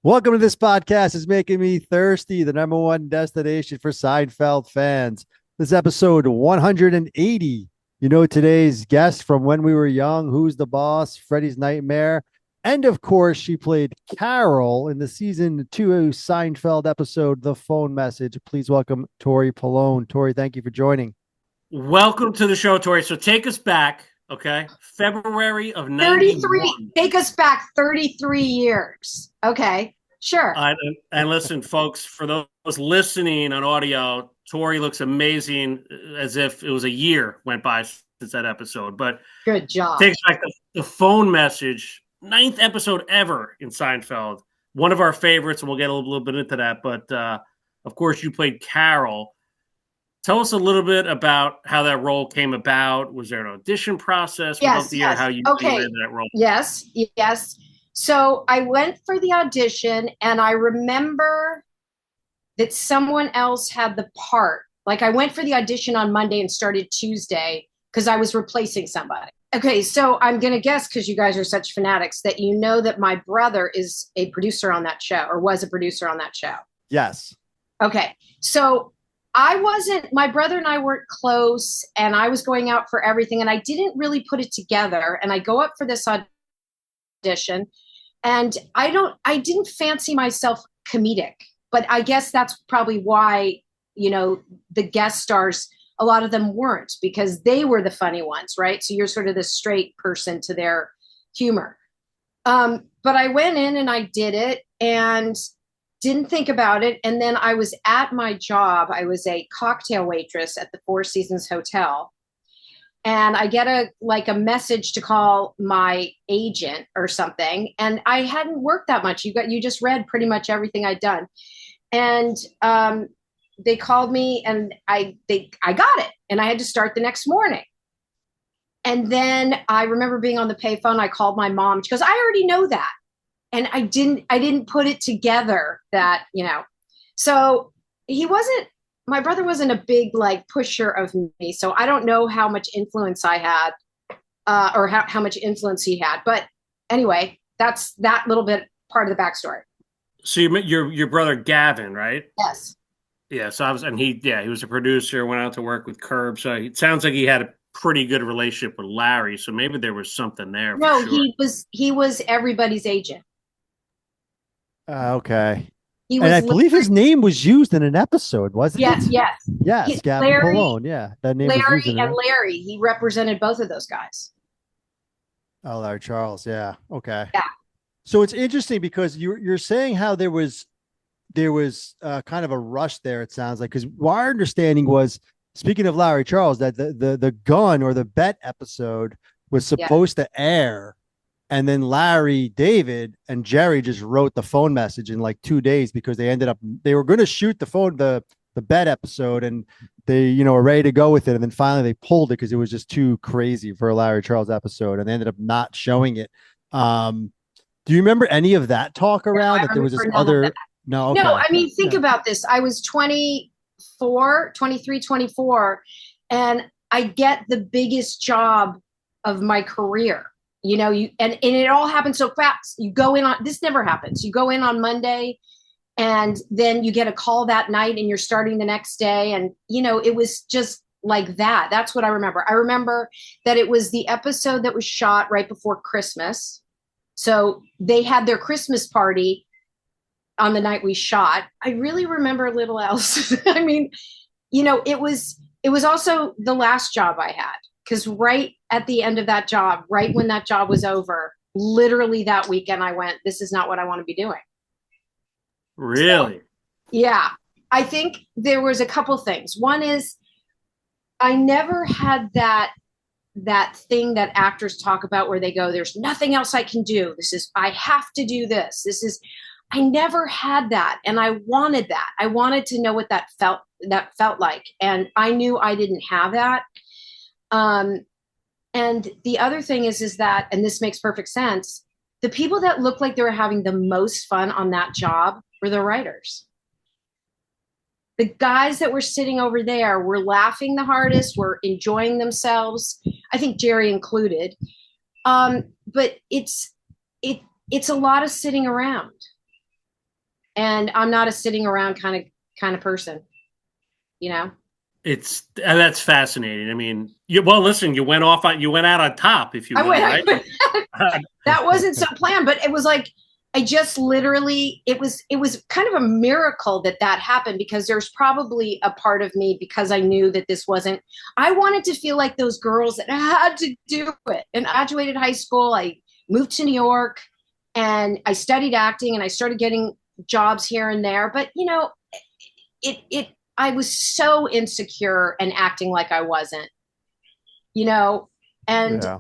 Welcome to this podcast. It's making me thirsty, the number one destination for Seinfeld fans. This is episode 180. You know, today's guest from When We Were Young, Who's the Boss, Freddy's Nightmare. And of course, she played Carol in the season 2 Seinfeld episode, The Phone Message. Please welcome Tory Polone. Tory, thank you for joining. Welcome to the show, Tory. So take us back, okay? February of 93. Take us back 33 years. Okay. Sure. And listen, folks, for those listening on audio, Tory looks amazing, as if it was a year went by since that episode. But good job. Takes back the phone message, 9th episode ever in Seinfeld. One of our favorites, and we'll get a little bit into that. But of course, you played Carol. Tell us a little bit about how that role came about. Was there an audition process? Yes. How you landed that role? Yes. So I went for the audition, and I remember that someone else had the part. Like, I went for the audition on Monday and started Tuesday because I was replacing somebody. Okay, so I'm going to guess, because you guys are such fanatics, that you know that my brother is a producer on that show, or was a producer on that show. Yes. Okay, so my brother and I weren't close, and I was going out for everything, and I didn't really put it together. And I go up for this audition, and I didn't fancy myself comedic, but I guess that's probably why, the guest stars, a lot of them weren't, because they were the funny ones, right? So you're sort of the straight person to their humor. But I went in and I did it and didn't think about it. And then I was at my job. I was a cocktail waitress at the Four Seasons Hotel. And I get a message to call my agent or something. And I hadn't worked that much. You just read pretty much everything I'd done. And they called me, and I got it. And I had to start the next morning. And then I remember being on the payphone. I called my mom. She goes, "I already know that." And I didn't put it together that, So my brother wasn't a big pusher of me. So I don't know how much influence I had, or how much influence he had. But anyway, that's that little bit part of the backstory. So you met your brother Gavin, right? Yes. Yeah. So he was a producer, went out to work with Curb. So it sounds like he had a pretty good relationship with Larry. So maybe there was something there. No, for sure. he was everybody's agent. Okay. And I believe his name was used in an episode, wasn't it? Yes, Gavin Polone. Yeah, that name was used in Larry. He represented both of those guys. Oh, Larry Charles. Yeah. Okay. Yeah. So it's interesting because you're saying how there was kind of a rush there. It sounds like, because our understanding was, speaking of Larry Charles, that the gun or the bet episode was supposed to air. And then Larry, David, and Jerry just wrote the phone message in 2 days, because they were going to shoot the bet episode, and they, were ready to go with it. And then finally they pulled it because it was just too crazy for a Larry Charles episode, and they ended up not showing it. Do you remember any of that talk around that there was this other? No. Okay. No, I mean, think about this. I was 23, 24, and I get the biggest job of my career. And it all happened so fast. You go in on, this never happens. You go in on Monday, and then you get a call that night, and you're starting the next day. And, it was just like that. That's what I remember. I remember that it was the episode that was shot right before Christmas. So they had their Christmas party on the night we shot. I really remember little else. I mean, it was also the last job I had. Because right at the end of that job, right when that job was over, literally that weekend, I went, this is not what I want to be doing. Really? So, yeah. I think there was a couple things. One is, I never had that thing that actors talk about where they go, there's nothing else I can do. I have to do this. I never had that. And I wanted that. I wanted to know what that felt like. And I knew I didn't have that. And the other thing is that, and this makes perfect sense, the people that looked like they were having the most fun on that job were the writers. The guys that were sitting over there were laughing the hardest, were enjoying themselves. I think Jerry included. But it it's a lot of sitting around, and I'm not a sitting around kind of person, you know. It's and that's fascinating. I mean, well, listen, you went out on top, if you I will, went, right? that wasn't so planned, but it was like I just literally it was kind of a miracle that that happened, because there's probably a part of me, because I knew that this wasn't, I wanted to feel like those girls that had to do it. And I graduated high school, I moved to New York, and I studied acting, and I started getting jobs here and there. But you know, it I was so insecure and acting like I wasn't, you know, and Yeah.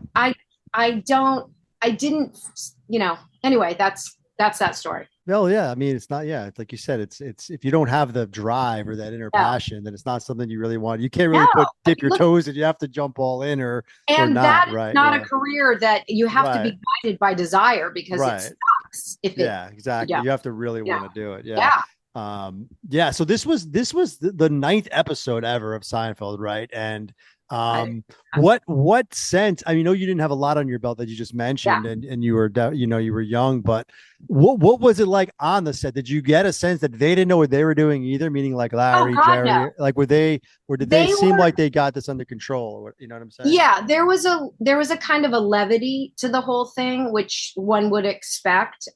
I don't, I didn't, you know, anyway, that's that story. Well, yeah. I mean, it's not. Yeah, it's like you said. It's if you don't have the drive or that inner No, passion, then it's not something you really want. You can't no. really put I dip mean, your look, toes, and you have to jump all in or and that not. is Right. not a Yeah. career that you have to Right. be guided by desire, because it Right. sucks if it, Yeah. Exactly. yeah, You have to really yeah, want to do it. Yeah. yeah. Yeah. So this was the ninth episode ever of Seinfeld, right? And I, what sense? I mean, know you didn't have a lot on your belt that you just yeah. mentioned, and you were you were young, but what was it like on the set? Did you get a sense that they didn't know what they were doing either? Meaning like Oh Larry, God, no. Jerry, like were they, or did they They seem were, like they got this under control? Or what, you know what I'm saying? yeah, there was a kind of a levity to the whole thing, which one would expect,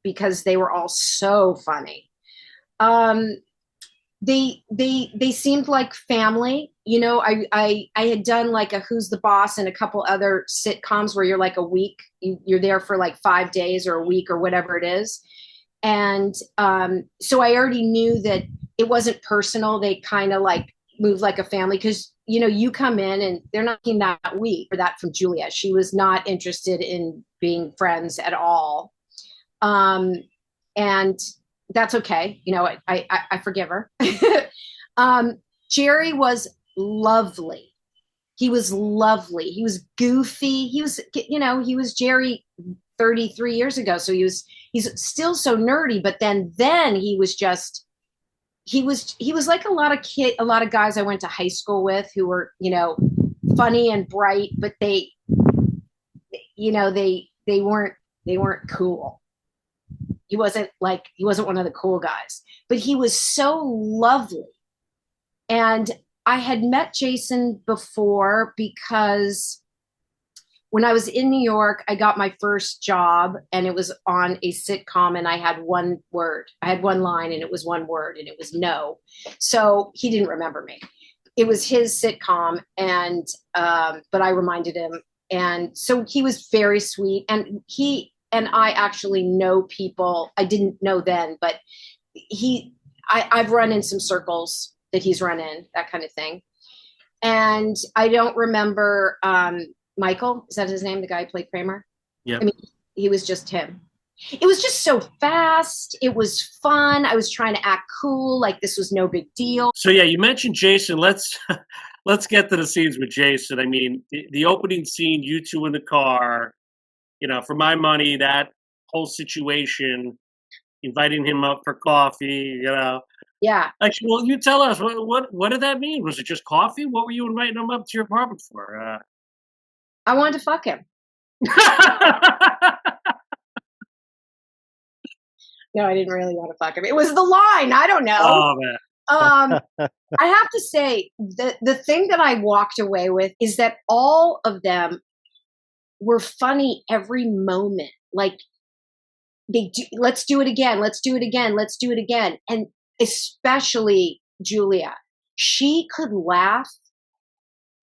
because they were all so funny. Um, they seemed like family. You know, I had done like a Who's the Boss and a couple other sitcoms where you're like a week, you're there for like 5 days or a week or whatever it is. And so I already knew that it wasn't personal. They kind of like moved like a family, because you know, you come in and they're not getting that week or that from Julia. She was not interested in being friends at all. Um, and that's okay. You know, I forgive her. um, Jerry was lovely. He was lovely. He was goofy. He was, you know, he was Jerry 33 years ago. So he's still so nerdy, but then he was just, he was like a lot of guys I went to high school with, who were, you know, funny and bright, but they, you know, they weren't cool. He wasn't one of the cool guys, but he was so lovely. And I had met Jason before, because when I was in New York, I got my first job, and it was on a sitcom, and I had one word. I had one line, and it was one word, and it was no. So he didn't remember me. It was his sitcom, and but I reminded him. And so he was very sweet, and he and I actually know people I didn't know then, but I've run in some circles that he's run in, that kind of thing. And I don't remember Michael. Is that his name? The guy who played Kramer? I Yep. mean, he was just him. It was just so fast. It was fun. I was trying to act cool, like this was no big deal. So yeah, you mentioned Jason. Let's let's get to the scenes with Jason. I mean, the opening scene, you two in the car. You know, for my money, that whole situation, inviting him up for coffee. You know, Yeah. actually, well, you tell us what did that mean? Was it just coffee? What were you inviting him up to your apartment for? I wanted to fuck him. No, I didn't really want to fuck him. It was the line. I don't know. Oh man. I have to say, the thing that I walked away with is that all of them were funny every moment. Like let's do it again. Let's do it again. Let's do it again. And especially Julia, she could laugh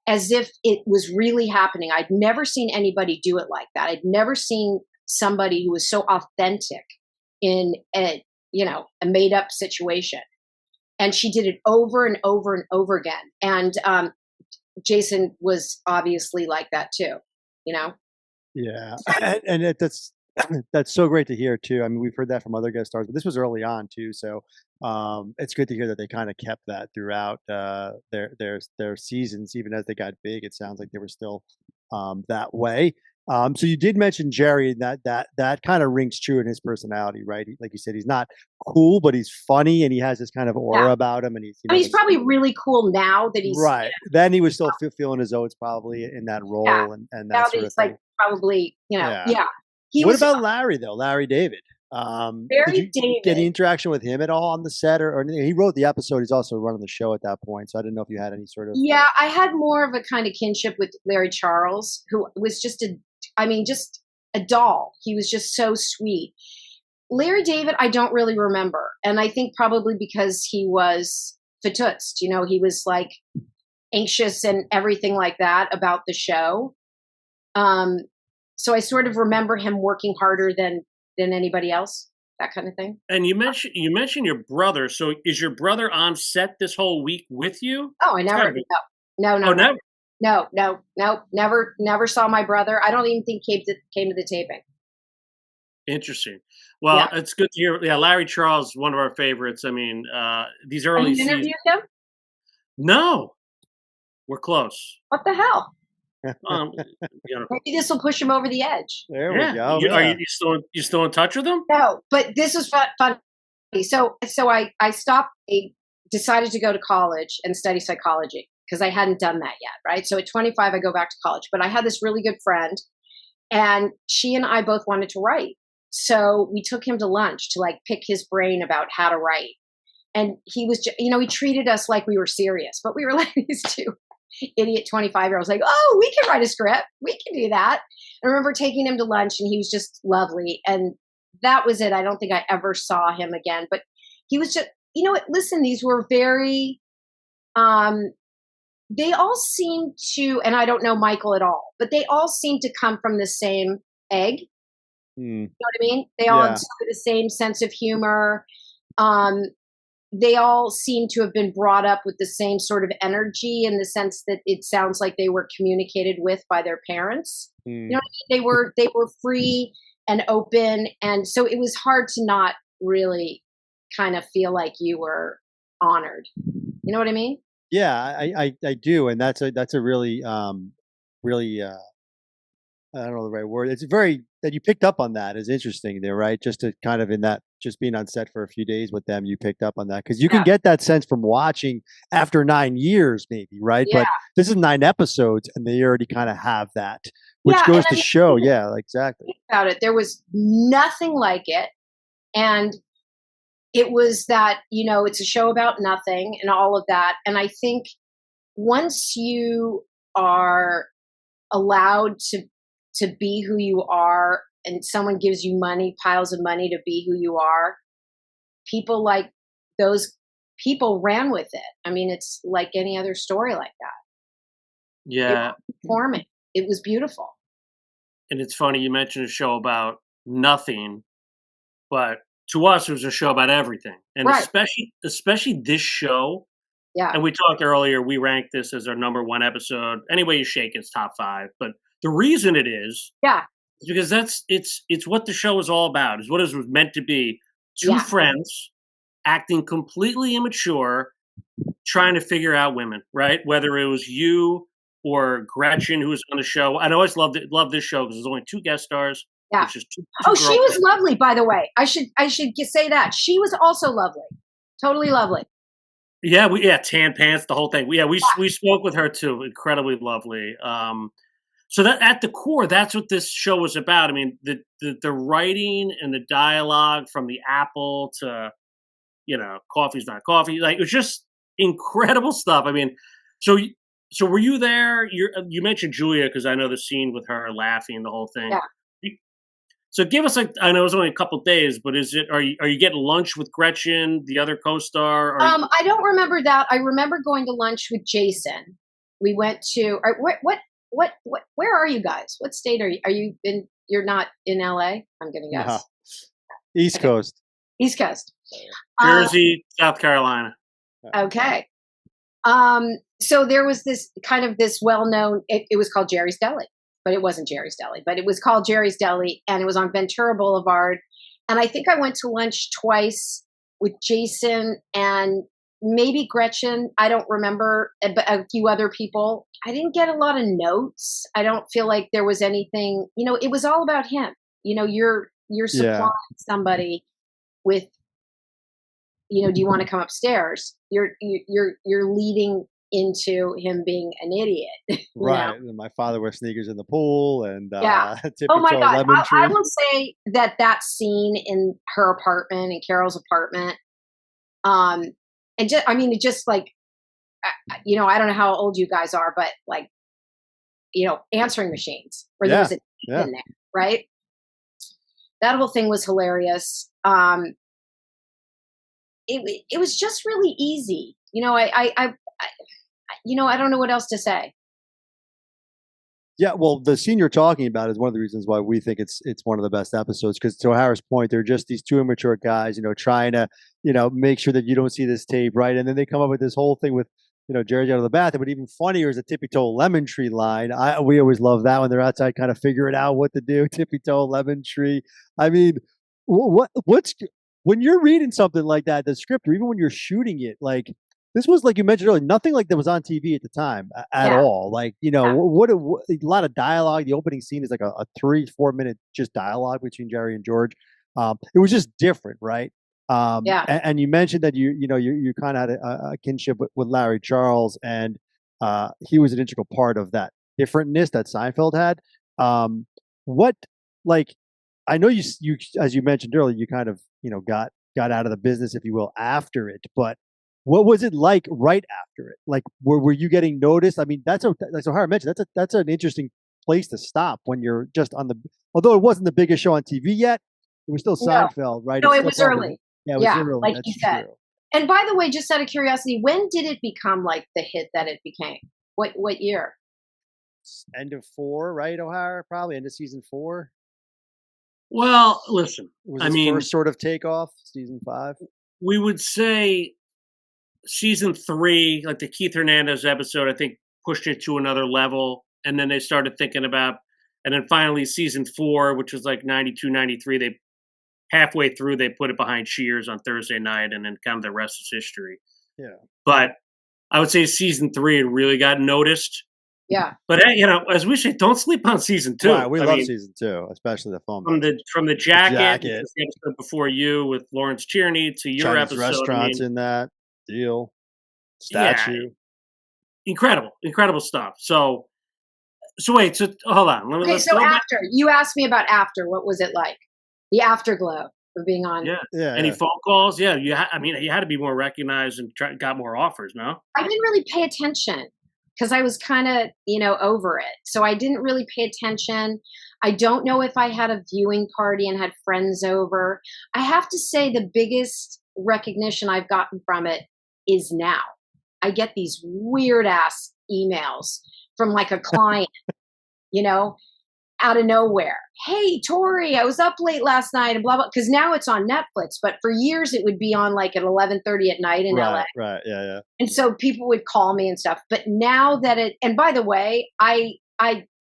as if it was really happening. I'd never seen anybody do it like that. I'd never seen somebody who was so authentic in a, you know, a made up situation. And she did it over and over and over again. And Jason was obviously like that too, you know? Yeah, and that's so great to hear too. I mean, we've heard that from other guest stars, but this was early on too. So it's good to hear that they kind of kept that throughout their seasons, even as they got big. It sounds like they were still that way. So you did mention Jerry, and that kind of rings true in his personality, right? Like you said, he's not cool, but he's funny, and he has this kind of Yeah. aura about him, and he's I mean, he's probably really cool now that he's right. Then he was still feeling his oats probably in that role, and now that that sort of he's thing. like probably, Yeah. He What was about Larry though? Larry David. Did you get any David. interaction with him at all on the set, or he wrote the episode? He's also running the show at that point, so I didn't know if you had any sort of. Yeah, I had more of a kind of kinship with Larry Charles, who was just just a doll. He was just so sweet. Larry David, I don't really remember. And I think probably because he was fatutzt, he was like anxious and everything like that about the show. So I sort of remember him working harder than anybody else, that kind of thing. And you mentioned your brother. So is your brother on set this whole week with you? Oh, I never. No, Oh, never. No, never saw my brother. I don't even think came to the taping. Interesting. Well, it's good to hear. Yeah, Larry Charles is one of our favorites. I mean, these early Have you seasons. interviewed him? No, we're close. What the hell? You Maybe this will push him over the edge. There we go. Are you still in touch with him? No, but this was fun. So I stopped. I decided to go to college and study psychology because I hadn't done that yet. Right. So at 25, I go back to college. But I had this really good friend, and she and I both wanted to write. So we took him to lunch to like pick his brain about how to write. And he was, he treated us like we were serious, but we were like these two idiot 25-year-olds like, oh, we can write a script. We can do that. I remember taking him to lunch and he was just lovely. And that was it. I don't think I ever saw him again, but he was just, listen, these were very, they all seemed to, and I don't know Michael at all, but they all seemed to come from the same egg. You know what I mean? They all had the same sense of humor. They all seem to have been brought up with the same sort of energy in the sense that it sounds like they were communicated with by their parents. You know what I mean? They were free and open. And so it was hard to not really kind of feel like you were honored. You know what I mean? Yeah, I do. And that's a really, really, I don't know the right word. It's very that you picked up on that is interesting there, right? Just to kind of in that, just being on set for a few days with them, you picked up on that because you can get that sense from watching after 9 years, maybe, right? Yeah. But this is 9 episodes, and they already kind of have that, which goes to show, exactly. Think about it, there was nothing like it, and it was that it's a show about nothing and all of that, and I think once you are allowed to be who you are and someone gives you piles of money to be who you are, people like those people ran with it. I mean, it's like any other story like that. Yeah. Performing. It was beautiful. And it's funny, you mentioned a show about nothing, but to us, it was a show about everything. And especially this show. Yeah. And we talked earlier, we ranked this as our number 1 episode. Any way you shake it's top 5. But the reason it is because it's what the show is all about. Is what it was meant to be. 2 friends acting completely immature, trying to figure out women, right? Whether it was you or Gretchen, who was on the show. I always loved this show because there's only 2 guest stars. Yeah. Two she was lovely, by the way. I should say that. She was also lovely. Totally lovely. Yeah, tan pants, the whole thing. We spoke with her too. Incredibly lovely. So that at the core, that's what this show was about. I mean, the writing and the dialogue from the apple to, coffee's not coffee. Like, it was just incredible stuff. I mean, so were you there? You mentioned Julia because I know the scene with her laughing, the whole thing. Yeah. So give us I know it was only a couple days, but are you getting lunch with Gretchen, the other co-star? I don't remember that. I remember going to lunch with Jason. We went to where are you guys? What state are you? Are you in? You're not in LA? I'm gonna guess. No. East Coast. East Coast. Jersey, South Carolina. Okay. So there was this well-known. It was called Jerry's Deli. But it wasn't Jerry's Deli, but it was called Jerry's Deli, and it was on Ventura Boulevard. And I think I went to lunch twice with Jason and maybe Gretchen. I don't remember, but a few other people. I didn't get a lot of notes. I don't feel like there was anything. It was all about him. You're Yeah. supplying somebody with, do you want to come upstairs? You're leading into him being an idiot. Right. And my father wears sneakers in the pool and Yeah. tippy Oh my toe God. lemon I tree. will say that scene in her apartment, in Carol's apartment, and just, I mean, it just like, I don't know how old you guys are, but like, answering machines where there was a tape in there, right? That whole thing was hilarious. It was just really easy. I don't know what else to say. Yeah, well, the scene you're talking about is one of the reasons why we think it's one of the best episodes. Because to O'Hara's point, they're just these two immature guys, trying to, make sure that you don't see this tape, right? And then they come up with this whole thing with, Jerry's out of the bathroom. But even funnier is the tippy toe lemon tree line. We always love that when they're outside, kind of figuring out what to do. Tippy toe lemon tree. I mean, what's when you're reading something like that, the script, or even when you're shooting it, like this was, like you mentioned earlier, nothing like that was on TV at the time at all. Like, what a lot of dialogue. The opening scene is like a 3-4 minute just dialogue between Jerry and George. It was just different, right? And you mentioned that you kind of had a kinship with Larry Charles, and he was an integral part of that differentness that Seinfeld had. What, like, I know you as you mentioned earlier, you kind of got out of the business, if you will, after it, but what was it like right after it? Like, were you getting noticed? I mean, like O'Hara mentioned, that's an interesting place to stop when you're just on the. Although it wasn't the biggest show on TV yet, it was still Seinfeld, right? No, it was early. Yeah, it was early. Like That's you said. true. And by the way, just out of curiosity, when did it become like the hit that it became? What year? End of 4, right, O'Hara? Probably end of season 4. Well, listen, Was his first sort of takeoff, season 5? We would say season 3, like the Keith Hernandez episode, I think pushed it to another level. And then they started thinking about, and then finally season 4, which was like 92, 93, they halfway through, they put it behind Shears on Thursday night, and then kind of the rest is history. Yeah. But I would say season 3, it really got noticed. Yeah. But as we say, don't sleep on season 2. Right, we love season 2, especially the phone from the jacket, which was the episode before you with Lawrence Tierney, to your Chinese episode. restaurants in that deal, statue. Incredible stuff. So wait, so hold on. Okay, so after you asked me about after, what was it like? The afterglow of being on. Yeah. Any phone calls? Yeah, you had to be more recognized and got more offers. No, I didn't really pay attention because I was kind of over it, so I didn't really pay attention. I don't know if I had a viewing party and had friends over. I have to say the biggest recognition I've gotten from it is now. I get these weird ass emails from like a client, out of nowhere. Hey, Tory, I was up late last night and blah, blah. Because now it's on Netflix, but for years it would be on like at 11:30 at night in LA. Right, yeah. And so people would call me and stuff. But now that and by the way, I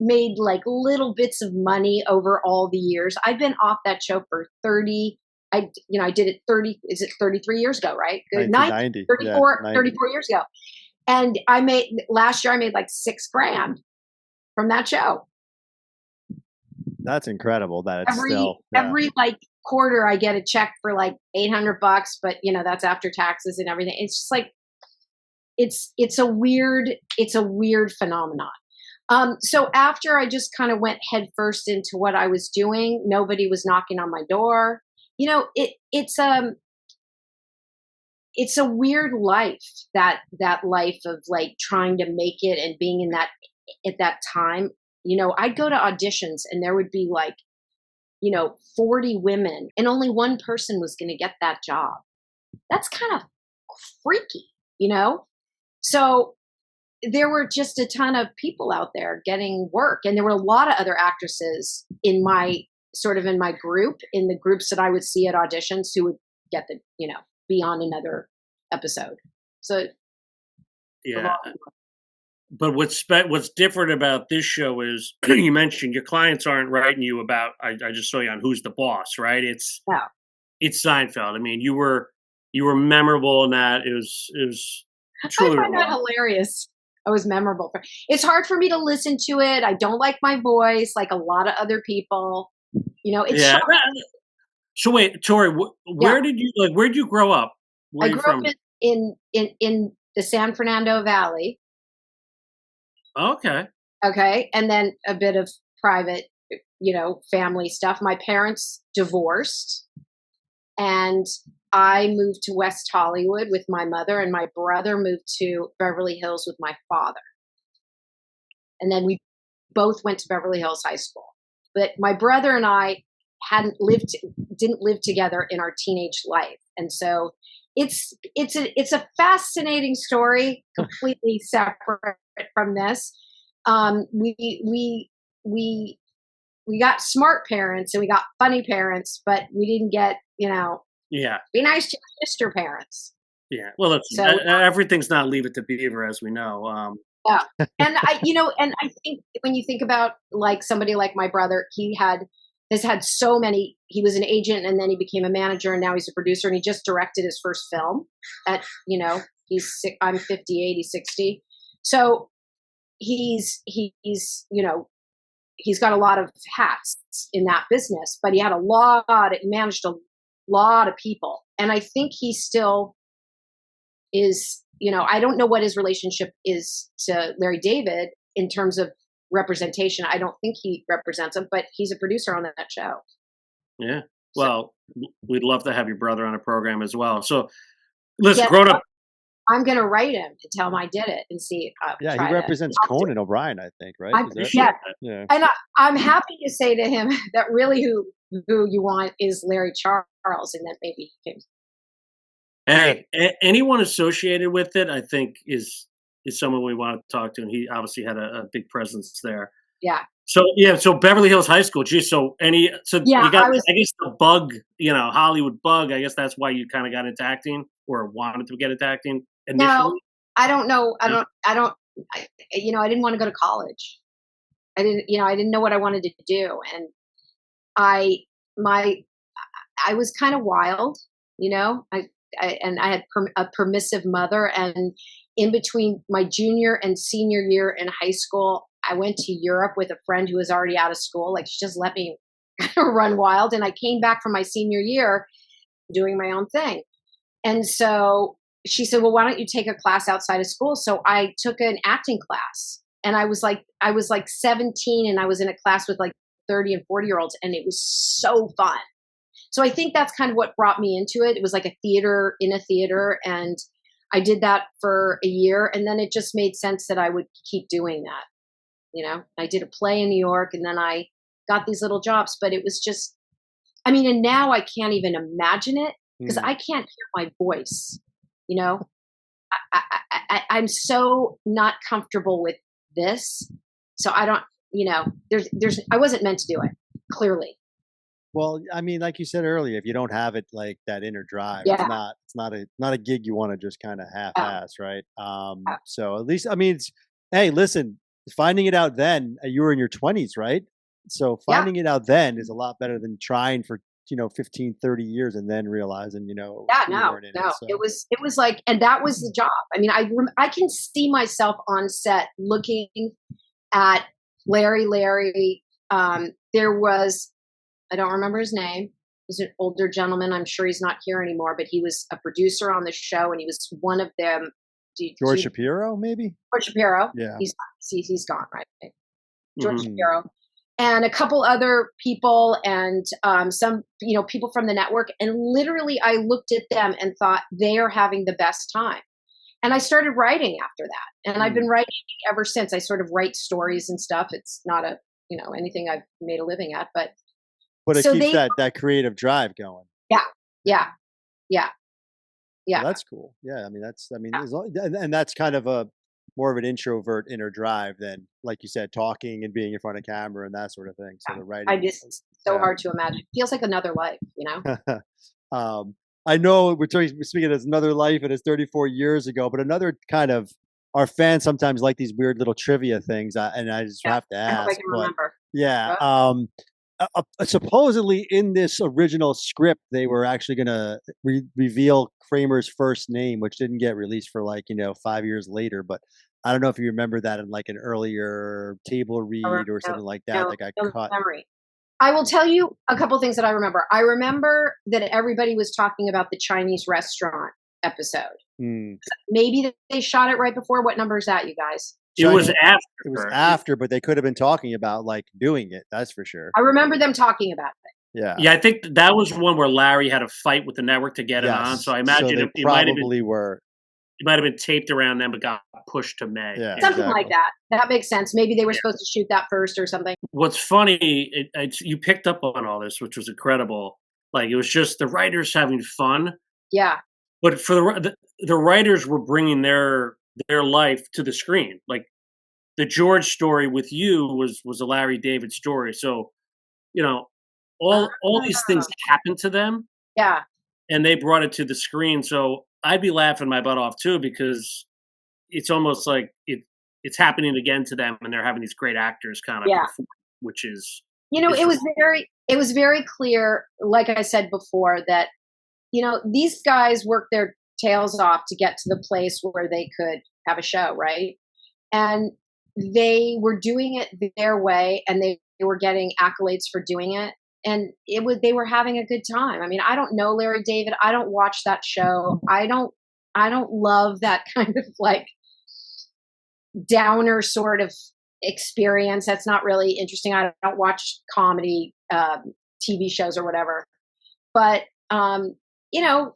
made like little bits of money over all the years. I've been off that show for 30. I did it 33 years ago, right? 1990. 34 years ago. And last year I made like $6,000 from that show. That's incredible that it's every like quarter I get a check for like $800, but that's after taxes and everything. It's just like, it's a weird phenomenon. So after I just kind of went headfirst into what I was doing, nobody was knocking on my door. It's a weird life, that life of like trying to make it and being in that at that time. I'd go to auditions and there would be like, 40 women and only one person was going to get that job. That's kind of freaky, So there were just a ton of people out there getting work. And there were a lot of other actresses in my group, in the groups that I would see at auditions, who would get be on another episode. So yeah. But what's different about this show is you mentioned your clients aren't writing you about. I just saw you on Who's the Boss, right? It's Seinfeld. I mean, you were you were memorable in that. It was I truly find that remarkable. hilarious. I was memorable. It's hard for me to listen to it. I don't like my voice, like a lot of other people. It's Yeah. shocking. So wait, Tori, Yeah, where did you grow up? Where I are you grew up from? in the San Fernando Valley. Okay. Okay, and then a bit of private, family stuff. My parents divorced, and I moved to West Hollywood with my mother, and my brother moved to Beverly Hills with my father. And then we both went to Beverly Hills High School. But my brother and I didn't live together in our teenage life, and so it's a fascinating story, completely separate from this. We got smart parents and we got funny parents, but we didn't get Yeah. be nice to your sister parents. Yeah. Well, listen, So everything's not Leave It to Beaver, as we know. yeah. And I think when you think about like somebody like my brother, has had so many. He was an agent and then he became a manager and now he's a producer and he just directed his first film. I'm 58, he's 60, so he's got a lot of hats in that business, but he managed a lot of people, and I think he still is. I don't know what his relationship is to Larry David in terms of representation. I don't think he represents him, but he's a producer on that show. Yeah. So, Well, we'd love to have your brother on a program as well. So, listen, yeah, grown up. I'm going to write him to tell him I did it and see. Yeah, he try to represents talk to him. Conan O'Brien, I think, right? I Is that Appreciate Yeah, that. yeah. and I'm happy to say to him that really who you want is Larry Charles, and that maybe he can. Hey, anyone associated with it, I think, is someone we want to talk to, and he obviously had a big presence there. Yeah, So yeah, so Beverly Hills High School. Geez, so yeah. you got, I guess, the bug, Hollywood bug. I guess that's why you kind of got into acting or wanted to get into acting No, initially. I don't know. No? I didn't want to go to college. I didn't know what I wanted to do, and I my I was kind of wild. I had a permissive mother, and in between my junior and senior year in high school, I went to Europe with a friend who was already out of school. Like, she just let me run wild, and I came back from my senior year doing my own thing. And so she said, "Well, why don't you take a class outside of school?" So I took an acting class, and I was like 17, and I was in a class with like 30 and 40-year-olds, and it was so fun. So I think that's kind of what brought me into it. It was like a theater in a theater, and I did that for a year, and then it just made sense that I would keep doing that. I did a play in New York, and then I got these little jobs, but it was just, and now I can't even imagine it because I can't hear my voice. You know, I'm so not comfortable with this, so I don't. I wasn't meant to do it. Clearly, Well, I mean, like you said earlier, if you don't have it like that inner drive, yeah. it's not a gig you want to just kind of Oh, half-ass, right? oh, So at least, I mean, hey, listen, finding it out then, you were in your 20s, right? So yeah. finding it out then is a lot better than trying for 15, 30 years and then realizing, Yeah, you no, weren't in it. no. So It was like, and that was the job. I can see myself on set looking at Larry. There was, I don't remember his name. He's an older gentleman. I'm sure he's not here anymore, but he was a producer on the show, and he was one of them. George Shapiro, maybe? George Shapiro. Yeah. He's gone, right? George Mhm. Shapiro. And a couple other people, and some people from the network, and literally I looked at them and thought they are having the best time, and I started writing after that, and I've been writing ever since. I sort of write stories and stuff. It's not anything I've made a living at, but But it so keeps they that creative drive going. yeah yeah yeah Well, yeah that's cool. Yeah, and that's kind of a more of an introvert inner drive than, like you said, talking and being in front of camera and that sort of thing. So the I writing, just it's so yeah. hard to imagine. It feels like another life, um, I know we're speaking as another life and it's 34 years ago, but another kind of our fans sometimes like these weird little trivia things, and I just Yeah, have to I hope I ask. can But remember. yeah, Uh, supposedly in this original script, they were actually going to reveal Kramer's first name, which didn't get released for 5 years later. But I don't know if you remember that in like an earlier table read or something like that No, that got no cut. memory. I will tell you a couple things that I remember. I remember that everybody was talking about the Chinese restaurant episode. Maybe they shot it right before. What number is that, you guys? It was after. It was after, but they could have been talking about doing it. That's for sure. I remember them talking about it. Yeah. Yeah, I think that was one where Larry had a fight with the network to get it on. So I imagine it probably were. It might have been taped around them, but got pushed to May. Yeah, something like that. That makes sense. Maybe they were supposed to shoot that first or something. What's funny, you picked up on all this, which was incredible. Like it was just the writers having fun. Yeah. But for the writers were bringing their life to the screen. Like the George story with you was a Larry David story. So, all these things happened to them. Yeah. And they brought it to the screen. So I'd be laughing my butt off too, because it's almost like it's happening again to them, and they're having these great actors kind of perform, which is it was very clear, like I said before, that these guys worked their tails off to get to the place where they could have a show, right? And they were doing it their way, and they were getting accolades for doing it. And they were having a good time. I mean, I don't know Larry David. I don't watch that show. I don't love that kind of like downer sort of experience. That's not really interesting. I don't watch comedy TV shows or whatever. But if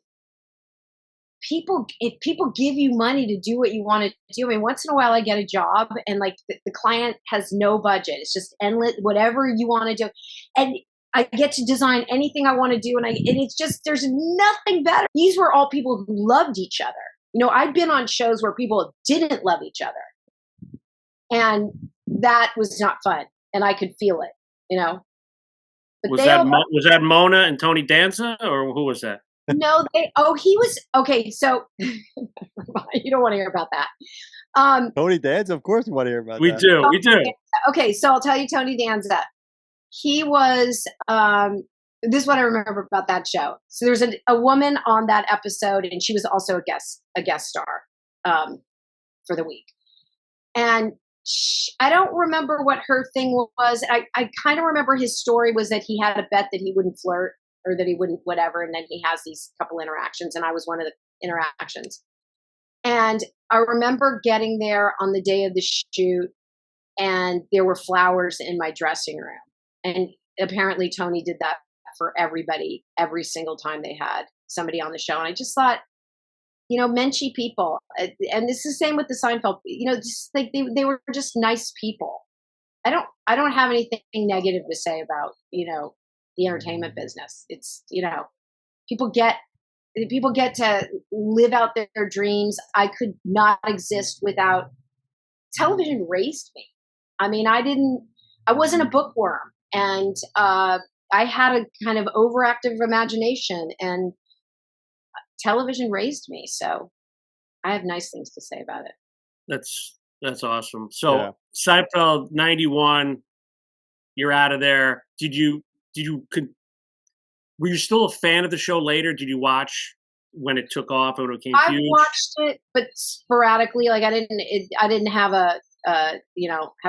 people give you money to do what you want to do, I mean, once in a while I get a job and like the client has no budget. It's just endless, whatever you want to do. And I get to design anything I want to do. And it's just, there's nothing better. These were all people who loved each other. I'd been on shows where people didn't love each other. And that was not fun. And I could feel it, But was that Mona and Tony Danza, or who was that? No, he was, okay, so you don't want to hear about that. Tony Danza, of course we want to hear about that. We do. Okay, so I'll tell you Tony Danza. He was, this is what I remember about that show. So there was a woman on that episode, and she was also a guest star for the week. And I don't remember what her thing was. I kind of remember his story was that he had a bet that he wouldn't flirt or that he wouldn't whatever. And then he has these couple interactions, and I was one of the interactions. And I remember getting there on the day of the shoot, and there were flowers in my dressing room. And apparently Tony did that for everybody every single time they had somebody on the show. And I just thought, menschy people. And this is the same with the Seinfeld, just like they were just nice people. I don't have anything negative to say about, the entertainment business. It's, people get to live out their dreams. I could not exist without television. Raised me. I mean, I wasn't a bookworm, and I had a kind of overactive imagination, and television raised me. So I have nice things to say about it. That's awesome. So Seinfeld 91, you're out of there. Were you still a fan of the show later? Did you watch when it took off and it became huge? I watched it, but sporadically. Like I didn't have have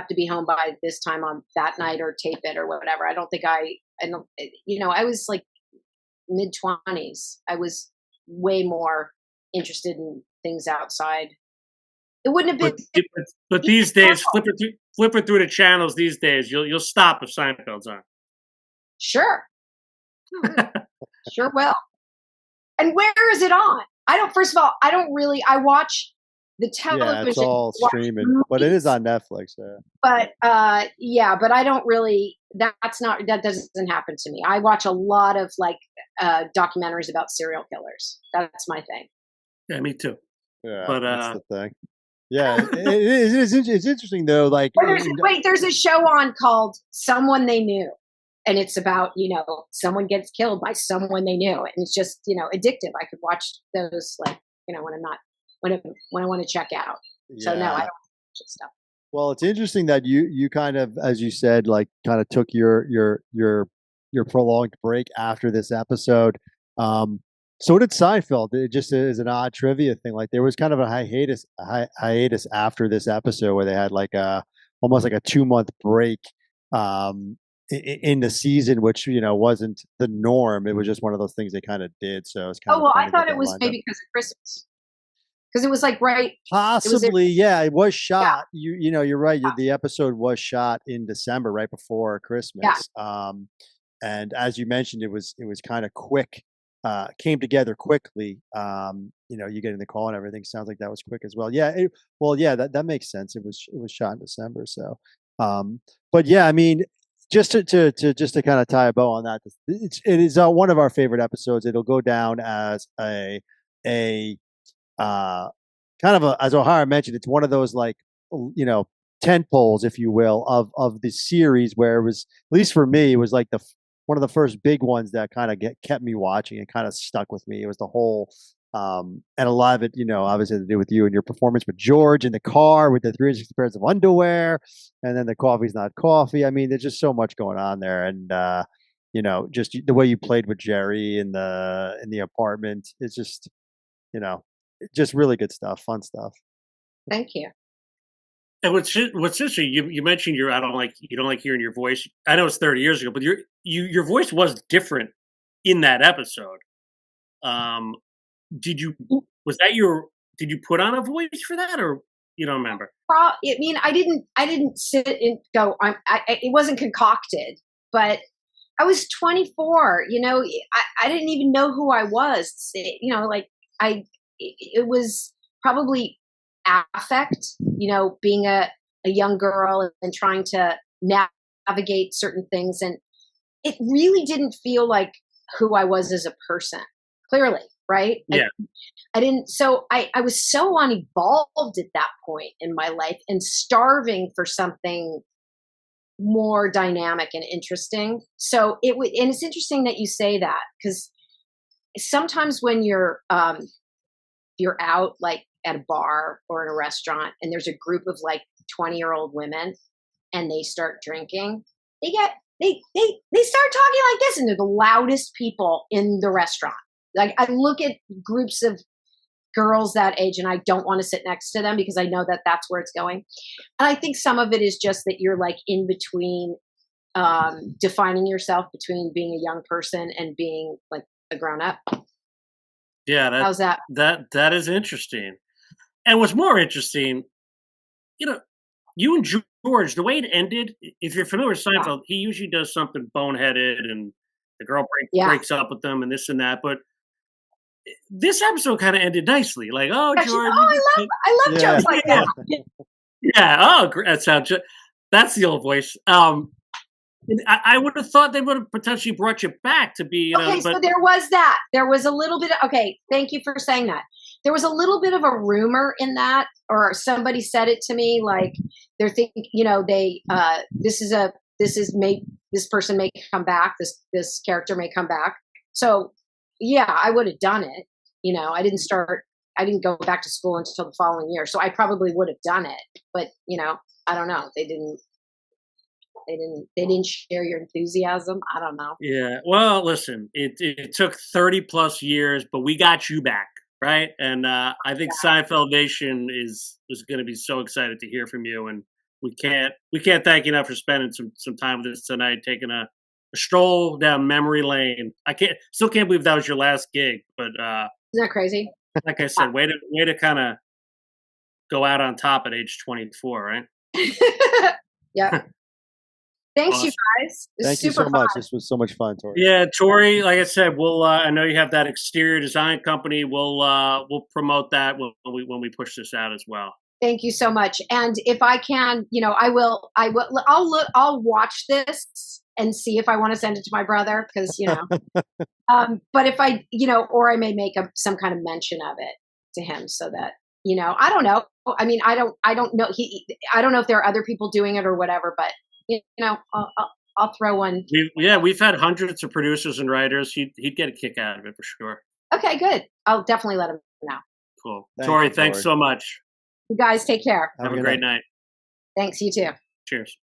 to be home by this time on that night or tape it or whatever. I was like mid-20s. I was way more interested in things outside. It wouldn't have been. But these days, flipping through the channels these days, you'll stop if Seinfeld's on. Sure. Sure will. And where is it on? First of all, I watch the television. Yeah, it's all streaming, movies, but it is on Netflix. Yeah. But but I don't really, that doesn't happen to me. I watch a lot of like documentaries about serial killers. That's my thing. Yeah, me too. Yeah, but that's the thing. Yeah, it's interesting though. Like, there's a show on called Someone They Knew, and it's about someone gets killed by someone they knew, and it's just addictive. I could watch those when I want to check out. Yeah. So no, I don't watch stuff. Well, it's interesting that you kind of, as you said, like kind of took your prolonged break after this episode. Um, so did Seinfeld. It just is an odd trivia thing. Like there was kind of a hiatus after this episode where they had like a almost like a 2 month break in the season, which wasn't the norm. It was just one of those things they kind of did. So it's kind Oh of well, I funny that thought they it was lined up. maybe because of Christmas, because it was like right. It was Possibly, yeah, it was yeah, shot. You're right. The episode was shot in December, right before yeah. Christmas. And as you mentioned, it was kind of quick. Came together quickly. You getting the call and everything sounds like that was quick as well. Yeah, well, yeah, that makes sense. It was shot in December, so. But yeah, I mean, just to kind of tie a bow on that, it is one of our favorite episodes. It'll go down as a uh, kind of as O'Hara mentioned, it's one of those like tent poles, if you will, of the series where it was, at least for me, it was like one of the first big ones that kind of kept me watching and kind of stuck with me. It was the whole and a lot of it, obviously had to do with you and your performance with George in the car with the 360 pairs of underwear, and then the coffee's not coffee. I mean, there's just so much going on there, and just the way you played with Jerry in the apartment. It's you know, just really good stuff, fun stuff. Thank you. And what's interesting, you mentioned you don't like hearing your voice. I know it's 30 years ago, but your voice was different in that episode. Um, did you was that your did you put on a voice for that, or you don't remember? I mean, I didn't sit and go. It wasn't concocted, but I was 24. I didn't even know who I was. Like it was probably affect. Being a young girl and trying to navigate certain things, and it really didn't feel like who I was as a person. Clearly, right? Yeah. I didn't. So I was so unevolved at that point in my life and starving for something more dynamic and interesting. So and it's interesting that you say that, because sometimes when you're out like at a bar or in a restaurant and there's a group of like 20-year-old women and they start drinking, they start talking like this, and they're the loudest people in the restaurant. Like I look at groups of girls that age and I don't want to sit next to them because I know that that's where it's going. And I think some of it is just that you're like in between, defining yourself between being a young person and being like a grown up. Yeah, How's that? that is interesting. And what's more interesting, you know, you and George, the way it ended, if you're familiar with Yeah. Seinfeld, he usually does something boneheaded and the girl Yeah. breaks up with him and this and that. But this episode kind of ended nicely. Like, oh, Yeah, George, I love Yeah. jokes like yeah, that. yeah. Oh, that sounds. That's the old voice. And I would have thought they would have potentially brought you back to be, Okay, but so there was that. There was a little bit okay, thank you for saying that. There was a little bit of a rumor in that, or somebody said it to me, like they're thinking, this person may come back, this character may come back. So yeah, I would have done it. I didn't go back to school until the following year. So I probably would have done it. But I don't know. They didn't share your enthusiasm. I don't know. yeah. Well, listen, it took 30 plus years, but we got you back, right? And I think Seinfeld Nation is going to be so excited to hear from you, and we can't thank you enough for spending some time with us tonight, taking a stroll down memory lane. I still can't believe that was your last gig, but Isn't that crazy? like I said, way to kind of go out on top at age 24, right? Yeah. Thanks, you Awesome. guys. It's Thank you super so fun. much. This was so much fun, Tori. Yeah, Tori. Like I said, we'll. I know you have that exterior design company. We'll promote that when we push this out as well. Thank you so much. And if I can, I will. I'll look. I'll watch this and see if I want to send it to my brother, because But if I, or I may make some kind of mention of it to him, so that I don't know. I mean, I don't know. I don't know if there are other people doing it or whatever, but I'll throw one. We've had hundreds of producers and writers. He'd get a kick out of it for sure. Okay, good. I'll definitely let him know. Cool, Thank Tori. you, Thanks Tori. so much. You guys take care. Have a great night. Thanks, you too. Cheers.